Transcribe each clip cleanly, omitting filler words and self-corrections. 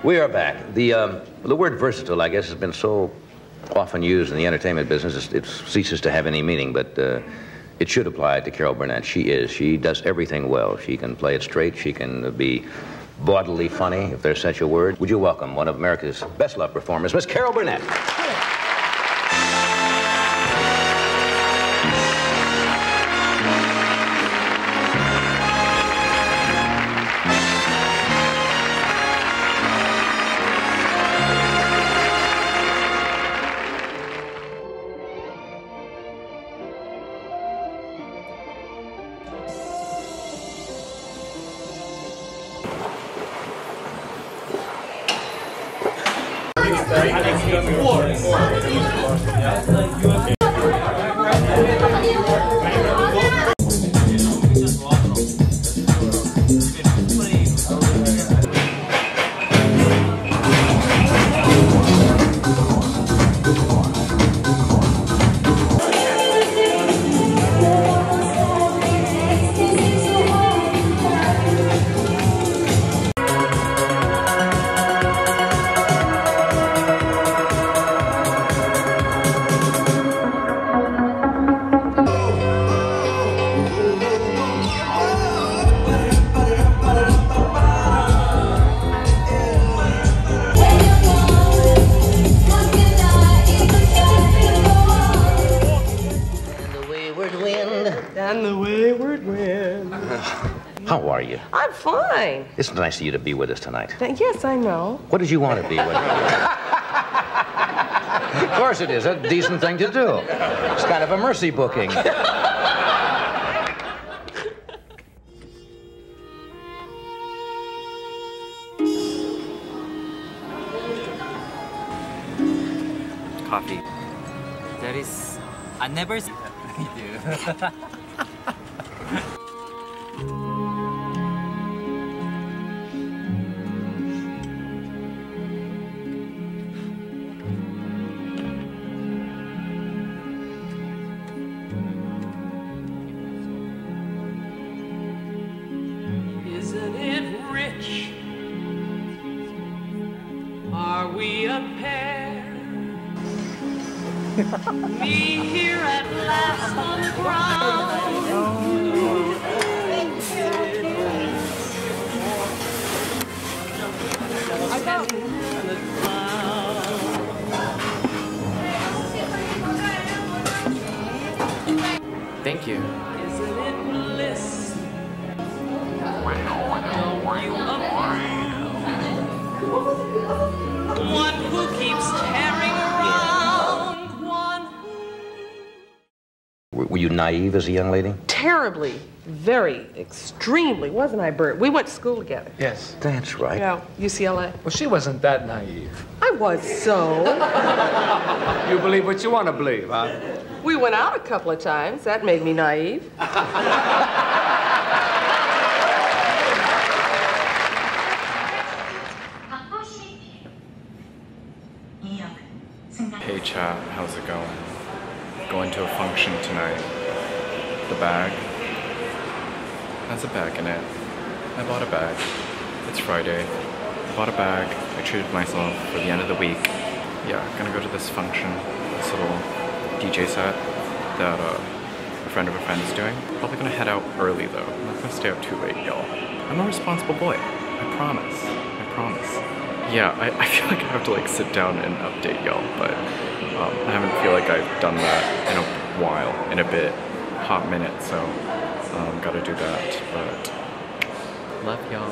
We are back. The word versatile, I guess, has been so often used in the entertainment business, it ceases to have any meaning, but it should apply to Carol Burnett. She does everything well. She can play it straight. She can be bodily funny, if there's such a word. Would you welcome one of America's best-loved performers, Miss Carol Burnett? How are you? I'm fine. It's nice of you to be with us tonight. Yes, I know. What did you want to be with? Of course it is. A decent thing to do. It's kind of a mercy booking. Coffee. There is... I never... You do. Isn't it rich? Are we a pair? Me here at last on the ground. Thank you. Isn't it bliss? One who keeps tearing around. One who... Were you naive as a young lady? Terribly, very, extremely, wasn't I, Bert? We went to school together. Yes. That's right. Yeah, UCLA. Well, she wasn't that naive. I was so. You believe what you want to believe, huh? We went out a couple of times. That made me naive. Hey chat, how's it going? Going to a function tonight. The bag has a bag in it. I bought a bag. It's Friday. I bought a bag. I treated myself for the end of the week. Yeah, gonna go to this function, this little DJ set that a friend of a friend is doing. Probably gonna head out early though. I'm not gonna stay out too late, y'all. I'm a responsible boy. I promise. I promise. Yeah, I feel like I have to like sit down and update y'all, but I haven't feel like I've done that in a while, in a bit, hot minute, so gotta do that, but love y'all.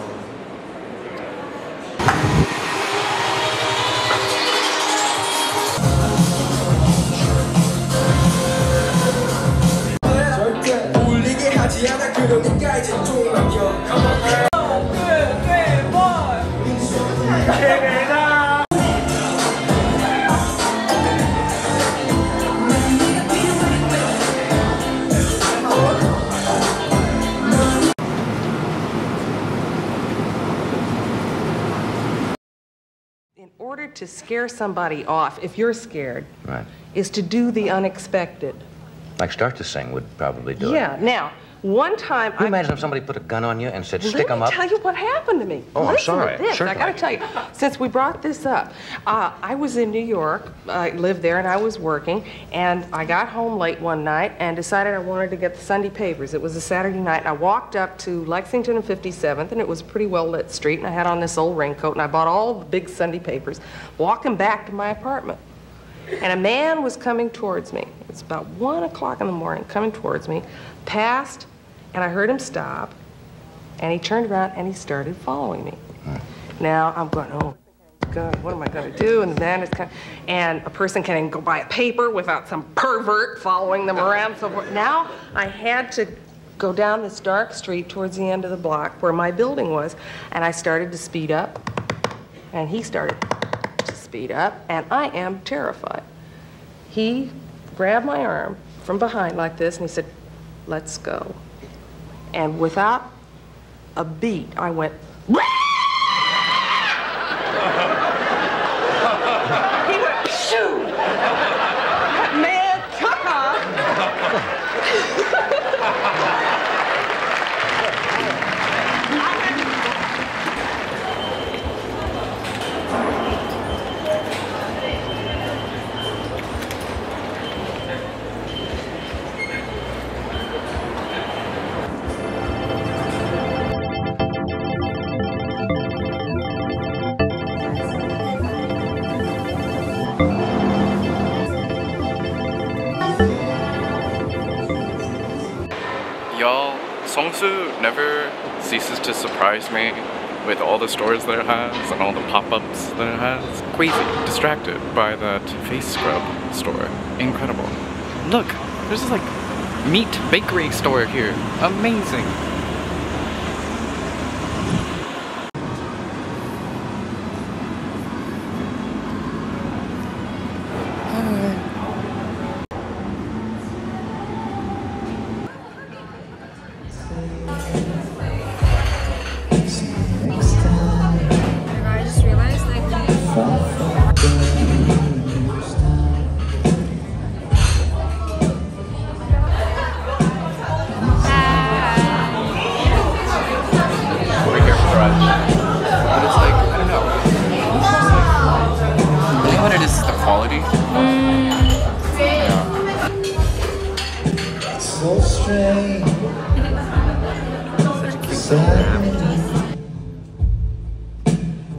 In order to scare somebody off, if you're scared, Right. is to do the unexpected. Like start to sing would probably do it. Yeah. Now, one time Can you imagine if somebody put a gun on you and said, stick them Let up? me tell you what happened to me. Oh, I'm Listen sorry. to this. Certainly. I got to tell you, since we brought this up, I was in New York. I lived there and I was working, and I got home late one night and decided I wanted to get the Sunday papers. It was a Saturday night, and I walked up to Lexington and 57th, and it was a pretty well-lit street, and I had on this old raincoat, and I bought all the big Sunday papers, walking back to my apartment. And a man was coming towards me. It's about 1 o'clock in the morning, coming towards me, passed, and I heard him stop, and he turned around and he started following me. Now I'm going, oh God, what am I going to do? And then it's kind of, and a person can't even go buy a paper without some pervert following them around. So now I had to go down this dark street towards the end of the block where my building was, and I started to speed up, and he started to speed up, and I am terrified. He grabbed my arm from behind like this, and he said, let's go. And without a beat, I went, he went, shoo! That man took off. Y'all, Seoul never ceases to surprise me with all the stores that it has and all the pop-ups that it has. Crazy, distracted by that face scrub store. Incredible. Look, there's this like meat bakery store here. Amazing. I just realized I We're here for brunch. But it's like, I don't know. I think what it is the quality. Yeah. So strange.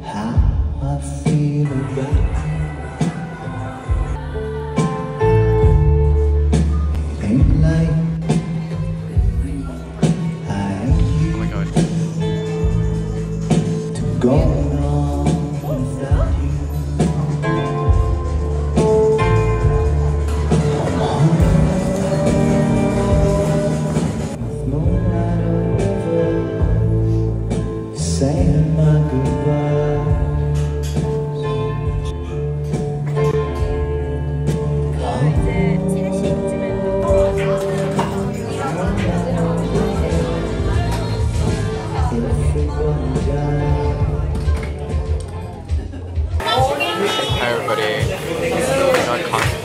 How I feel about it ain't like I Oh my god. to go on without you. With no right or river saying my goodbye. Hi everybody. Got coffee.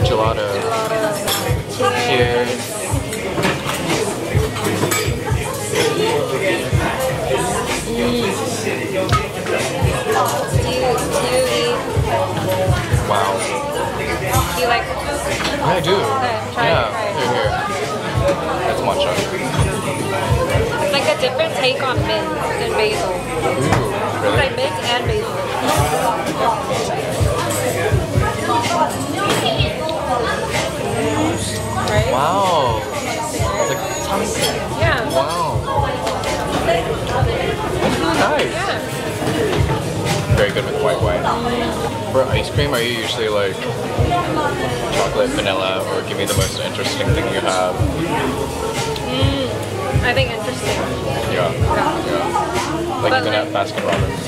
Gelato. Cheers. Wow. Do you like Yeah, I do. try Yeah, it. here. That's matcha. It's like a different take on mint and basil. Ooh, It's really? like mint and basil. Right? Wow. It's like something. Yeah. Wow. That's really nice. Yeah. Very good with white wine. For ice cream, are you usually like chocolate, vanilla, or give me the most interesting thing you have? I think interesting. Yeah. Like But even at Baskin Robbins.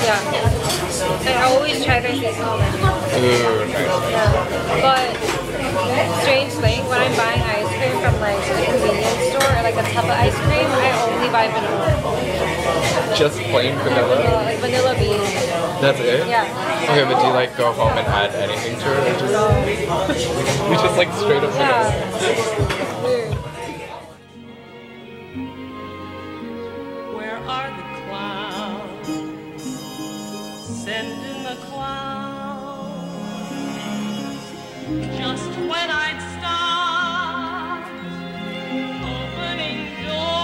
Yeah. I always try their seasonal menu. Ooh, nice. But strange thing, when I'm buying ice cream from like a convenience store or like a tub of ice cream, I only buy vanilla. Just plain vanilla? Yeah, like vanilla bean. That's it? Yeah. Okay, but do you like go home and add anything to it? Or just, we just like straight up vanilla? Yeah. Weird. Where are the clouds? Send in the clouds. Just when I'd start opening doors,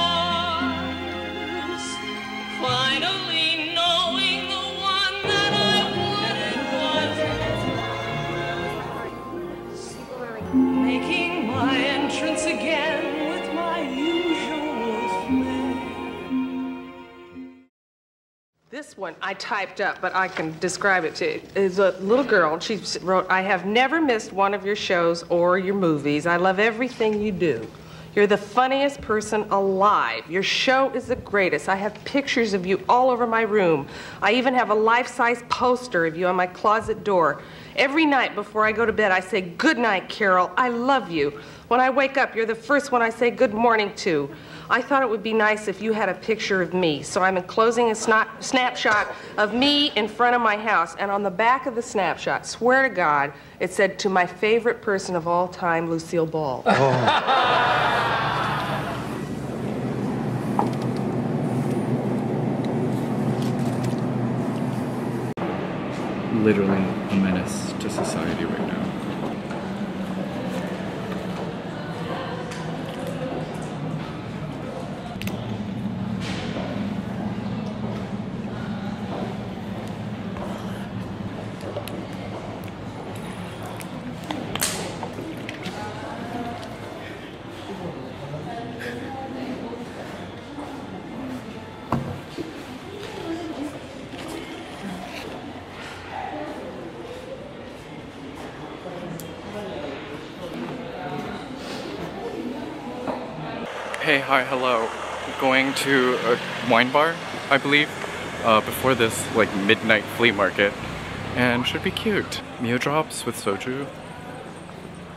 finally knowing the one that I wanted was making my entrance again with my usual flame. This one I typed up, but I can describe it to you. It's a little girl, and she wrote, I have never missed one of your shows or your movies. I love everything you do. You're the funniest person alive. Your show is the greatest. I have pictures of you all over my room. I even have a life-size poster of you on my closet door. Every night before I go to bed, I say, good night, Carol. I love you. When I wake up, you're the first one I say good morning to. I thought it would be nice if you had a picture of me, so I'm enclosing a snapshot of me in front of my house, and on the back of the snapshot, swear to God, it said, to my favorite person of all time, Lucille Ball. Literally a menace to society right now. Hey, hi, hello. Going to a wine bar, I believe, before this like midnight flea market, and should be cute. Mio drops with soju.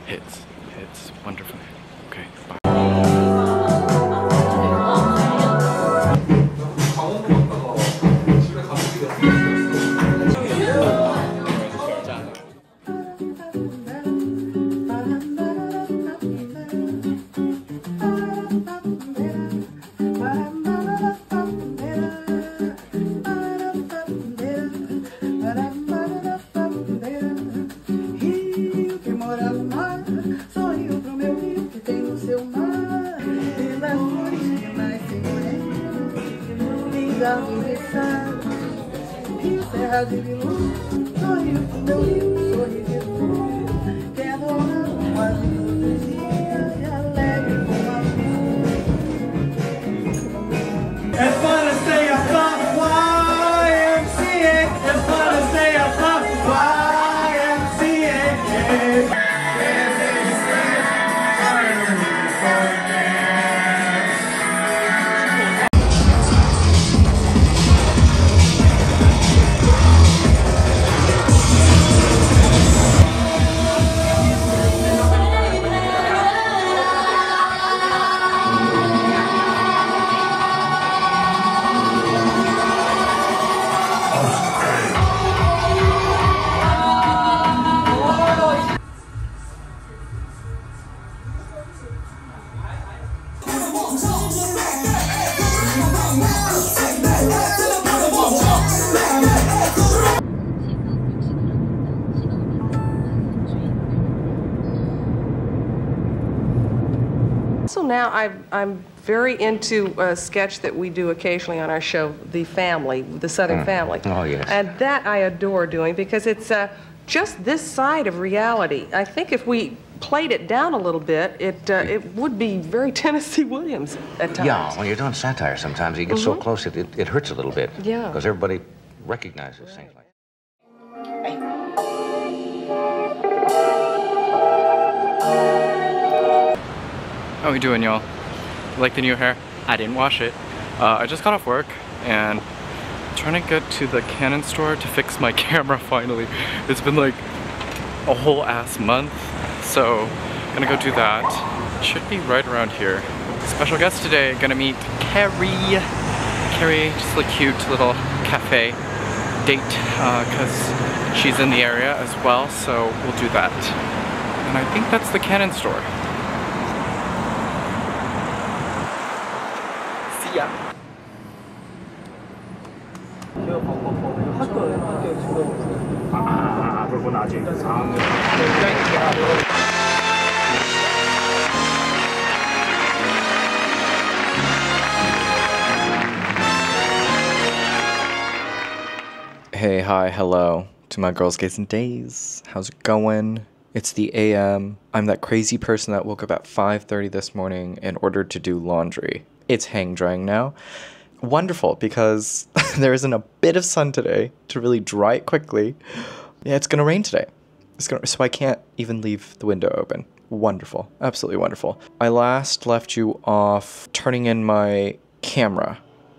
Hits wonderfully. Okay, bye. So now I'm very into a sketch that we do occasionally on our show, The Family, The Southern Family. Oh, yes. And that I adore doing because it's just this side of reality. I think if we played it down a little bit, it would be very Tennessee Williams at times. Yeah, when you're doing satire sometimes, you get so close it hurts a little bit. Yeah. Because everybody recognizes things like that. How we doing, y'all? Like the new hair? I didn't wash it. I just got off work and I'm trying to get to the Canon store to fix my camera finally. It's been like a whole ass month, so I'm gonna go do that. Should be right around here. Special guest today, gonna meet Carrie. Carrie just a cute little cafe date because she's in the area as well, so we'll do that. And I think that's the Canon store. See ya. Hey, hi, hello to my girls, gays, and days. How's it going? It's the AM. I'm that crazy person that woke up at 5:30 this morning in order to do laundry. It's hang drying now. Wonderful, because there isn't a bit of sun today to really dry it quickly. Yeah, it's gonna rain today. So I can't even leave the window open. Wonderful, absolutely wonderful. I last left you off turning in my camera,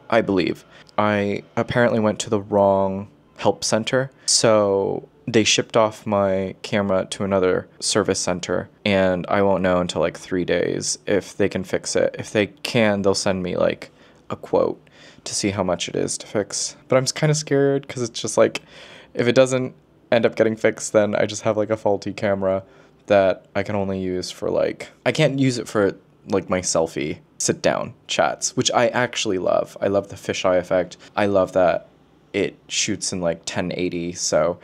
I believe. I apparently went to the wrong help center, so they shipped off my camera to another service center, and I won't know until like 3 days if they can fix it. If they can, they'll send me like a quote to see how much it is to fix. But I'm kind of scared because it's just like, if it doesn't end up getting fixed, then I just have like a faulty camera that I can only use for like, I can't use it for like my selfie sit down chats, which I actually love. I love the fisheye effect. I love that it shoots in like 1080, so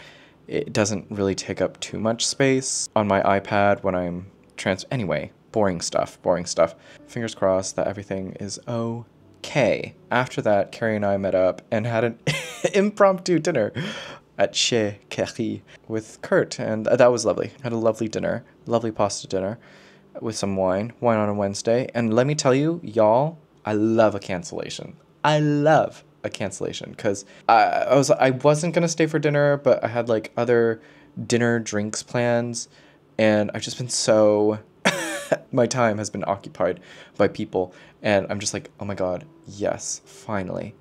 it doesn't really take up too much space on my iPad when I'm anyway, boring stuff. Fingers crossed that everything is okay. After that, Carrie and I met up and had an impromptu dinner at Chez Carrie with Kurt, and that was lovely. Had a lovely dinner, lovely pasta dinner with some wine on a Wednesday. And let me tell you, y'all, I love a cancellation. I love a cancellation because I wasn't gonna stay for dinner, but I had like other dinner drinks plans, and I've just been so my time has been occupied by people, and I'm just like, oh my god, yes, finally.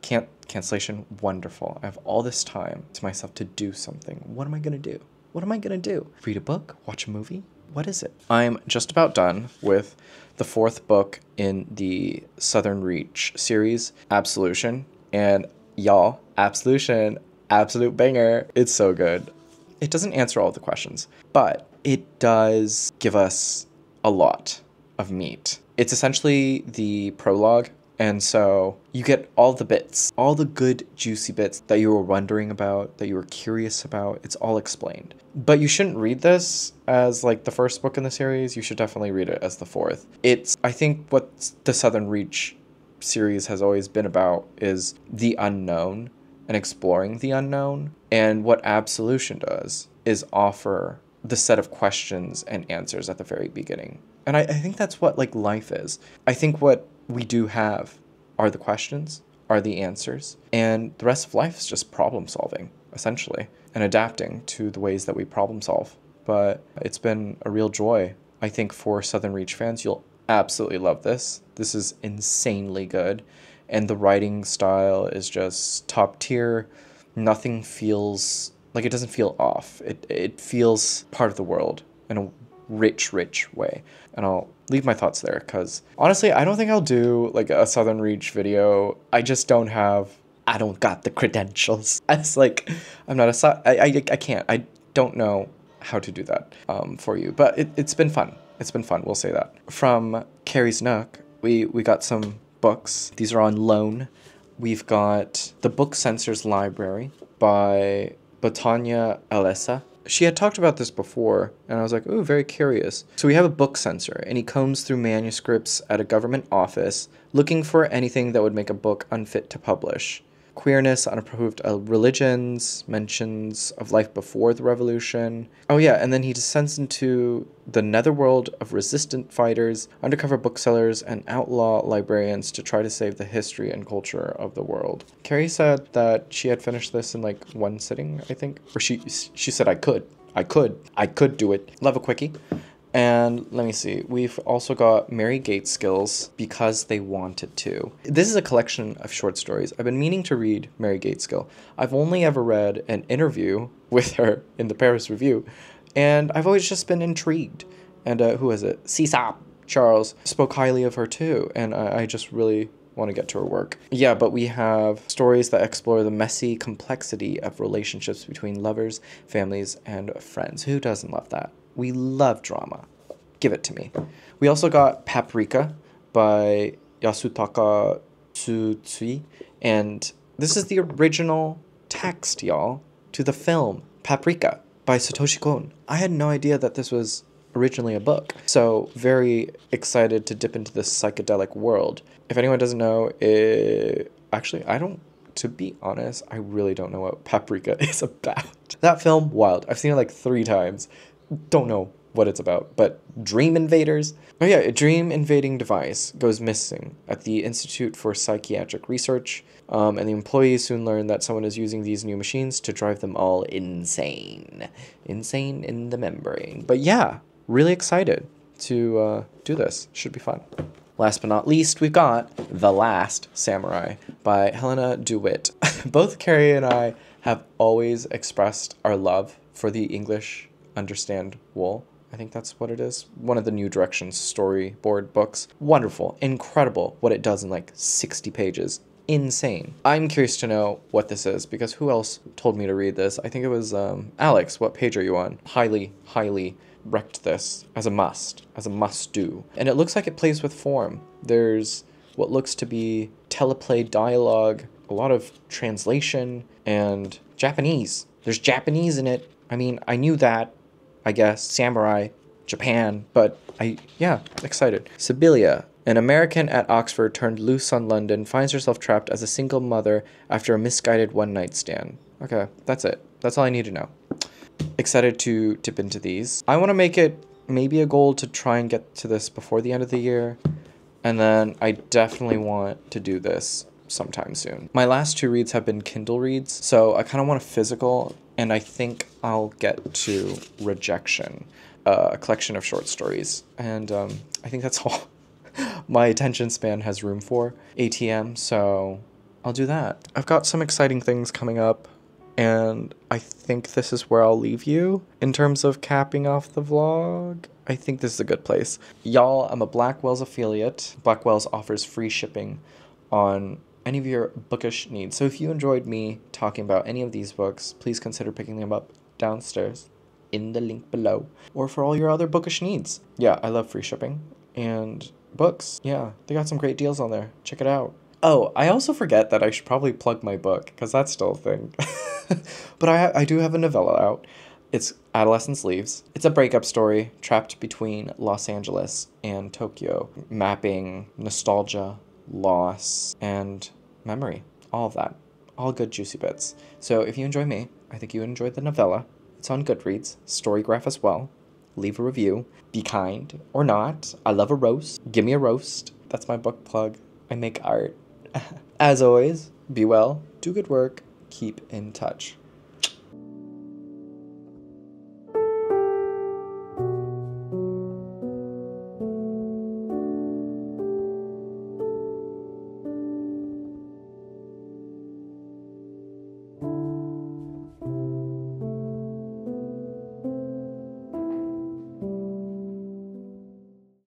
Cancellation, wonderful. I have all this time to myself to do something. What am I gonna do? Read a book? Watch a movie? What is it? I'm just about done with the 4th book in the Southern Reach series, Absolution. And y'all, Absolution, absolute banger. It's so good. It doesn't answer all the questions, but it does give us a lot of meat. It's essentially the prologue. And so you get all the bits, all the good juicy bits that you were wondering about, that you were curious about. It's all explained. But you shouldn't read this as like the 1st book in the series. You should definitely read it as the 4th. It's, I think what the Southern Reach series has always been about is the unknown and exploring the unknown. And what Absolution does is offer the set of questions and answers at the very beginning. And I think that's what like life is. I think what we do have are the questions, are the answers, and the rest of life is just problem solving, essentially, and adapting to the ways that we problem solve. But it's been a real joy. I think for Southern Reach fans, you'll absolutely love this. This is insanely good, and the writing style is just top tier. Nothing feels like, it doesn't feel off. It feels part of the world in a rich way. And I'll leave my thoughts there because honestly, I don't think I'll do like a Southern Reach video. I don't got the credentials. It's like, I'm not I can't. I don't know how to do that for you. But it's been fun. It's been fun, we'll say that. From Carrie's Nook, we got some books. These are on loan. We've got the book Censor's Library by Bothayna Al-Essa. She had talked about this before, and I was like, ooh, very curious. So we have a book censor, and he combs through manuscripts at a government office, looking for anything that would make a book unfit to publish. Queerness, unapproved religions, mentions of life before the revolution. Oh yeah, and then he descends into the netherworld of resistant fighters, undercover booksellers, and outlaw librarians to try to save the history and culture of the world. Carrie said that she had finished this in like one sitting, I think. Or she said, I could do it. Love a quickie. And let me see, we've also got Mary Gaitskill's Because They Wanted To. This is a collection of short stories. I've been meaning to read Mary Gaitskill. I've only ever read an interview with her in the Paris Review, and I've always just been intrigued. And who is it? Charles spoke highly of her too, and I just really want to get to her work. Yeah, but we have stories that explore the messy complexity of relationships between lovers, families, and friends. Who doesn't love that? We love drama. Give it to me. We also got Paprika by Yasutaka Tsutsui, and this is the original text, y'all, to the film Paprika by Satoshi Kon. I had no idea that this was originally a book, so very excited to dip into this psychedelic world. If anyone doesn't know, actually, to be honest, I really don't know what Paprika is about. That film, wild. I've seen it like 3 times. Don't know what it's about, but dream invaders? Oh yeah, a dream invading device goes missing at the Institute for Psychiatric Research, and the employees soon learn that someone is using these new machines to drive them all insane. Insane in the membrane. But yeah, really excited to do this. Should be fun. Last but not least, we've got The Last Samurai by Helen DeWitt. Both Carrie and I have always expressed our love for the English Understand Wool. I think that's what it is. One of the New Directions storyboard books. Wonderful, incredible what it does in like 60 pages. Insane. I'm curious to know what this is because who else told me to read this? I think it was Alex. What page are you on? Highly wrecked this as a must do. And it looks like it plays with form. There's what looks to be teleplay dialogue, a lot of translation, and Japanese. There's Japanese in it. I mean, I knew that, I guess, samurai, Japan, but excited. Sibylla, an American at Oxford turned loose on London, finds herself trapped as a single mother after a misguided one-night stand. Okay, that's it. That's all I need to know. Excited to dip into these. I want to make it maybe a goal to try and get to this before the end of the year, and then I definitely want to do this sometime soon. My last 2 reads have been Kindle reads, so I kind of want a physical, and I think I'll get to Rejection, a collection of short stories, and I think that's all my attention span has room for. ATM, so I'll do that. I've got some exciting things coming up, and I think this is where I'll leave you in terms of capping off the vlog. I think this is a good place. Y'all, I'm a Blackwell's affiliate. Blackwell's offers free shipping on any of your bookish needs. So if you enjoyed me talking about any of these books, please consider picking them up downstairs in the link below, or for all your other bookish needs. Yeah, I love free shipping and books. Yeah, they got some great deals on there. Check it out. Oh, I also forget that I should probably plug my book, because that's still a thing. But I do have a novella out. It's Adolescence Leaves. It's a breakup story trapped between Los Angeles and Tokyo, mapping nostalgia, loss, and memory. All of that. All good juicy bits. So if you enjoy me, I think you enjoyed the novella. It's on Goodreads, Storygraph as well. Leave a review. Be kind or not. I love a roast. Give me a roast. That's my book plug. I make art. As always, be well, do good work, keep in touch.